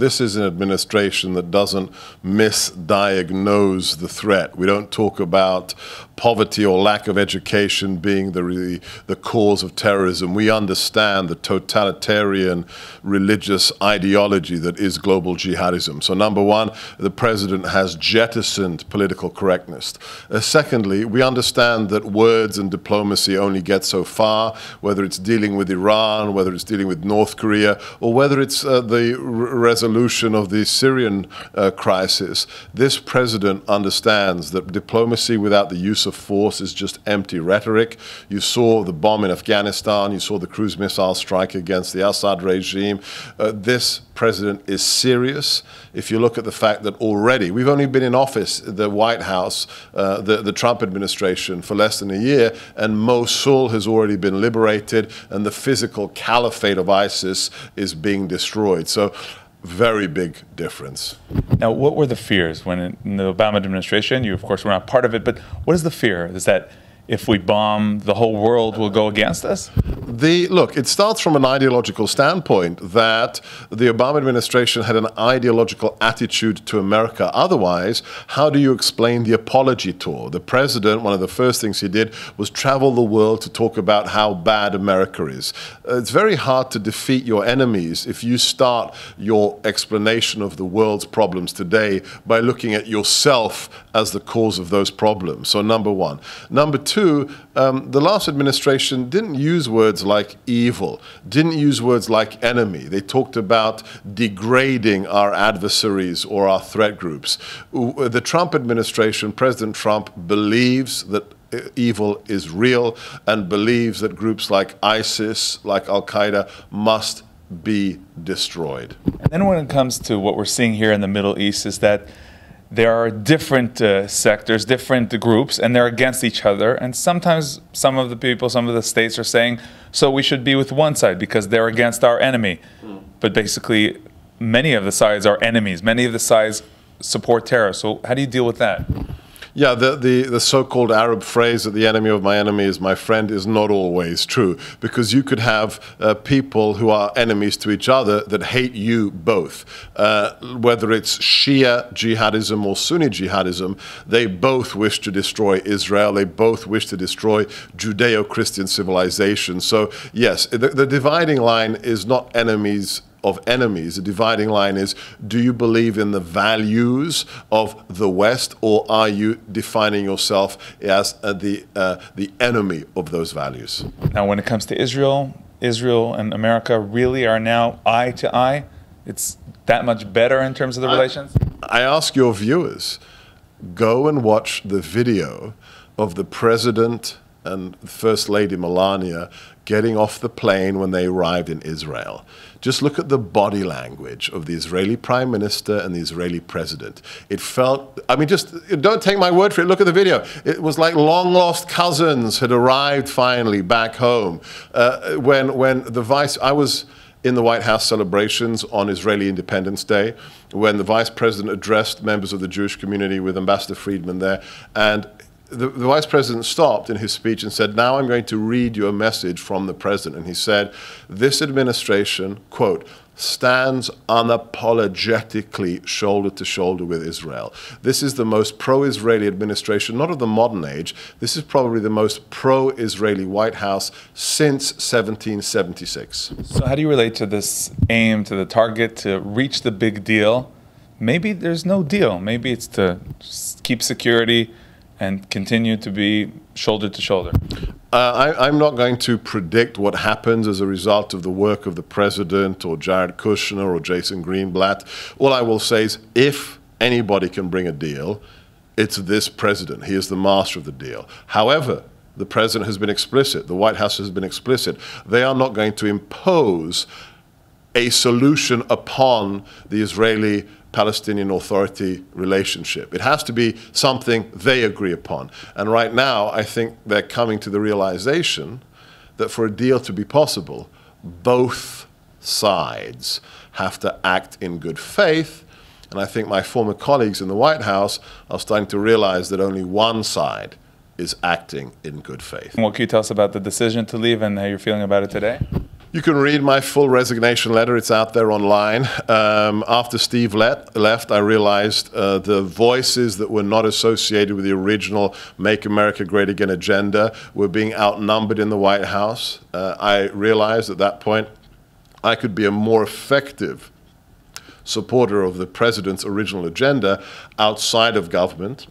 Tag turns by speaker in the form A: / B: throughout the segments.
A: this is an administration that doesn't misdiagnose the threat. We don't talk about poverty or lack of education being the cause of terrorism. We understand the totalitarian religious ideology that is global jihadism. So number one, the president has jettisoned political correctness. Secondly, we understand that words and diplomacy only get so far, whether it's dealing with Iran, whether it's dealing with North Korea, or whether it's the resolution of the Syrian crisis. This president understands that diplomacy without the use of force is just empty rhetoric. You saw the bomb in Afghanistan, you saw the cruise missile strike against the Assad regime. This president is serious. If you look at the fact that already, we've only been in office, the White House, the Trump administration, for less than a year, and Mosul has already been liberated, and the physical caliphate of ISIS is being destroyed. So, very big difference.
B: Now, what were the fears when in the Obama administration? You, of course, were not part of it, but what is the fear? Is that if we bomb, the whole world will go against us?
A: Look, it starts from an ideological standpoint that the Obama administration had an ideological attitude to America. Otherwise, how do you explain the apology tour? The president, one of the first things he did was travel the world to talk about how bad America is. It's very hard to defeat your enemies if you start your explanation of the world's problems today by looking at yourself as the cause of those problems. So number one. Number two, the last administration didn't use words like evil, didn't use words like enemy. They talked about degrading our adversaries or our threat groups. The Trump administration, President Trump, believes that evil is real and believes that groups like ISIS, like Al-Qaeda, must be destroyed.
B: And then when it comes to what we're seeing here in the Middle East is that there are different sectors, different groups, and they're against each other. And sometimes some of the people, some of the states are saying, so we should be with one side because they're against our enemy. But basically, many of the sides are enemies. Many of the sides support terror. So how do you deal with that?
A: Yeah, the so-called Arab phrase that the enemy of my enemy is my friend is not always true, because you could have people who are enemies to each other that hate you both. Whether it's Shia jihadism or Sunni jihadism, they both wish to destroy Israel. They both wish to destroy Judeo-Christian civilization. So yes, the dividing line is not enemies of enemies. The dividing line is, do you believe in the values of the West, or are you defining yourself as the enemy of those values?
B: Now, when it comes to Israel, Israel and America really are now eye to eye. It's that much better in terms of the relations?
A: I ask your viewers, go and watch the video of the President and First Lady Melania getting off the plane when they arrived in Israel. Just look at the body language of the Israeli Prime Minister and the Israeli President. It felt, I mean, just don't take my word for it, look at the video. It was like long-lost cousins had arrived finally back home. When the I was in the White House celebrations on Israeli Independence Day, when the Vice President addressed members of the Jewish community with Ambassador Friedman there, and the Vice President stopped in his speech and said, now I'm going to read you a message from the President. And he said, this administration, quote, stands unapologetically shoulder to shoulder with Israel. This is the most pro-Israeli administration, not of the modern age. This is probably the most pro-Israeli White House since 1776.
B: So how do you relate to this aim, to the target, to reach the big deal? Maybe there's no deal. Maybe it's to keep security and continue to be shoulder to shoulder.
A: I'm not going to predict what happens as a result of the work of the President or Jared Kushner or Jason Greenblatt. All I will say is, if anybody can bring a deal, it's this President. He is the master of the deal. However, the President has been explicit, the White House has been explicit, they are not going to impose a solution upon the Israeli-Palestinian Authority relationship. It has to be something they agree upon. And right now, I think they're coming to the realization that for a deal to be possible, both sides have to act in good faith. And I think my former colleagues in the White House are starting to realize that only one side is acting in good faith.
B: What can you tell us about the decision to leave and how you're feeling about it today?
A: You can read my full resignation letter. It's out there online. After Steve left, I realized the voices that were not associated with the original Make America Great Again agenda were being outnumbered in the White House. I realized at that point I could be a more effective supporter of the president's original agenda outside of government.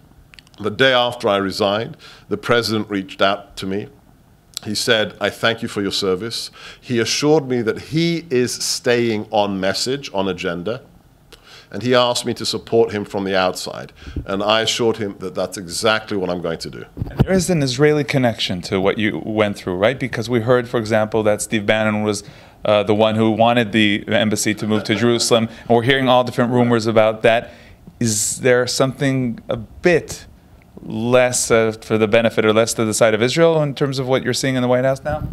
A: The day after I resigned, the president reached out to me. He said, "I thank you for your service." He assured me that he is staying on message, on agenda, and he asked me to support him from the outside. And I assured him that that's exactly what I'm going to do.
B: And there is an Israeli connection to what you went through, right? Because we heard, for example, that Steve Bannon was the one who wanted the embassy to move to Jerusalem, and we're hearing all different rumors about that. Is there something a bit less for the benefit or less to the side of Israel in terms of what you're seeing in the White House now?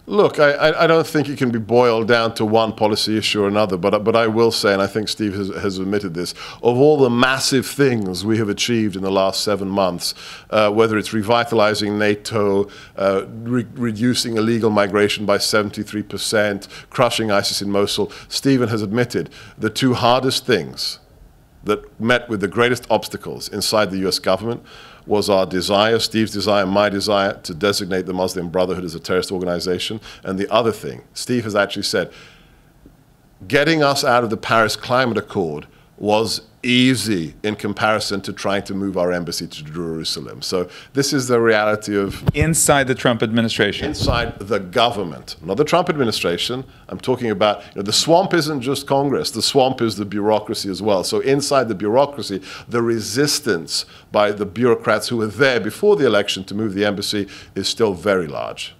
A: Look, I don't think it can be boiled down to one policy issue or another, but I will say, and I think Steve has admitted this, of all the massive things we have achieved in the last 7 months, whether it's revitalizing NATO, reducing illegal migration by 73%, crushing ISIS in Mosul, Stephen has admitted the two hardest things that met with the greatest obstacles inside the US government was our desire, Steve's desire, my desire, to designate the Muslim Brotherhood as a terrorist organization. And the other thing, Steve has actually said, getting us out of the Paris Climate Accord was easy in comparison to trying to move our embassy to Jerusalem. So this is the reality of...
B: Inside the Trump administration.
A: Inside the government, not the Trump administration. I'm talking about, the swamp isn't just Congress, the swamp is the bureaucracy as well. So inside the bureaucracy, the resistance by the bureaucrats who were there before the election to move the embassy is still very large.